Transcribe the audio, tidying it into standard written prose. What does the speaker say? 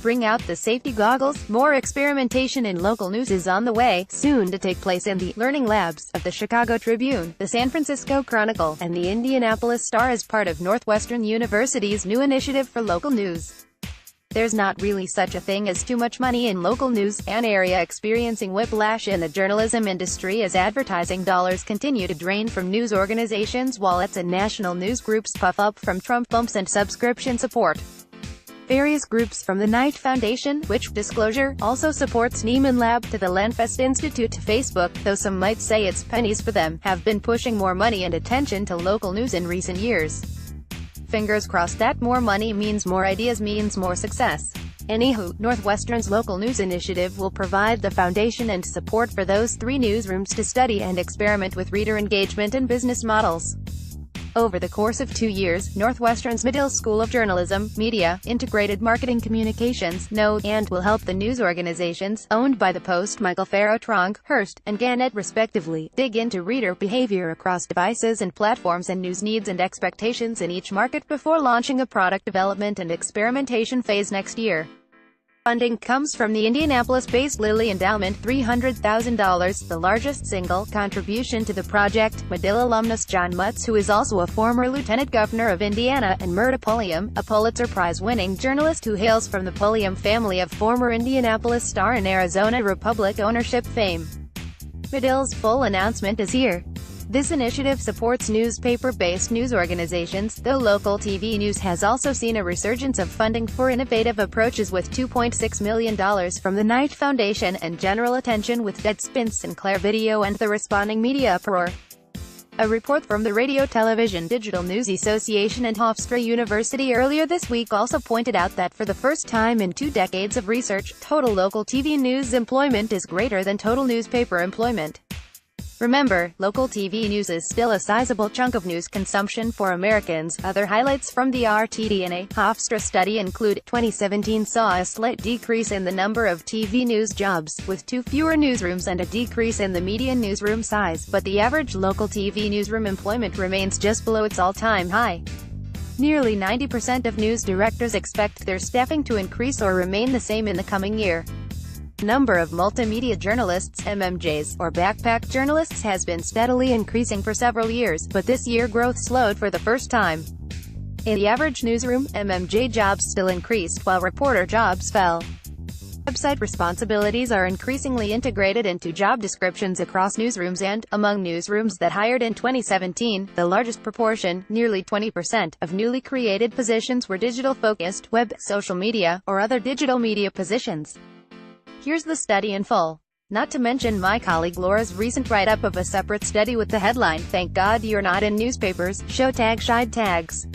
bring out the safety goggles. More experimentation in local news is on the way, soon to take place in the learning labs of the Chicago Tribune, the San Francisco Chronicle, and the Indianapolis Star as part of Northwestern University's new initiative for local news. There's not really such a thing as too much money in local news, an area experiencing whiplash in the journalism industry as advertising dollars continue to drain from news organizations' wallets and national news groups puff up from Trump bumps and subscription support. Various groups from the Knight Foundation, which, disclosure, also supports Nieman Lab, to the Landfest Institute to Facebook, though some might say it's pennies for them, have been pushing more money and attention to local news in recent years. Fingers crossed that more money means more ideas means more success. Anywho, Northwestern's local news initiative will provide the foundation and support for those 3 newsrooms to study and experiment with reader engagement and business models. Over the course of 2 years, Northwestern's Medill School of Journalism, Media, Integrated Marketing Communications, and will help the news organizations, owned by the Post, Michael Farrow Tronc, Hearst, and Gannett respectively, dig into reader behavior across devices and platforms and news needs and expectations in each market before launching a product development and experimentation phase next year. Funding comes from the Indianapolis-based Lilly Endowment, $300,000, the largest single contribution to the project. Medill alumnus John Mutz, who is also a former lieutenant governor of Indiana, and Murda Pulliam, a Pulitzer Prize-winning journalist who hails from the Pulliam family of former Indianapolis Star and Arizona Republic ownership fame. Medill's full announcement is here. This initiative supports newspaper-based news organizations, though local TV news has also seen a resurgence of funding for innovative approaches with $2.6 million from the Knight Foundation and general attention with Deadspin, Sinclair Video and the responding media uproar. A report from the Radio Television Digital News Association and Hofstra University earlier this week also pointed out that for the first time in 2 decades of research, total local TV news employment is greater than total newspaper employment. Remember, local TV news is still a sizable chunk of news consumption for Americans. Other highlights from the RTD&A Hofstra study include, 2017 saw a slight decrease in the number of TV news jobs, with 2 fewer newsrooms and a decrease in the median newsroom size, but the average local TV newsroom employment remains just below its all-time high. Nearly 90% of news directors expect their staffing to increase or remain the same in the coming year. The number of multimedia journalists, MMJs, or backpack journalists has been steadily increasing for several years, but this year growth slowed for the first time. In the average newsroom, MMJ jobs still increased, while reporter jobs fell. Website responsibilities are increasingly integrated into job descriptions across newsrooms and, among newsrooms that hired in 2017, the largest proportion, nearly 20%, of newly created positions were digital-focused, web, social media, or other digital media positions. Here's the study in full. Not to mention my colleague Laura's recent write-up of a separate study with the headline, "Thank God You're Not in Newspapers, Show Tag Shide Tags."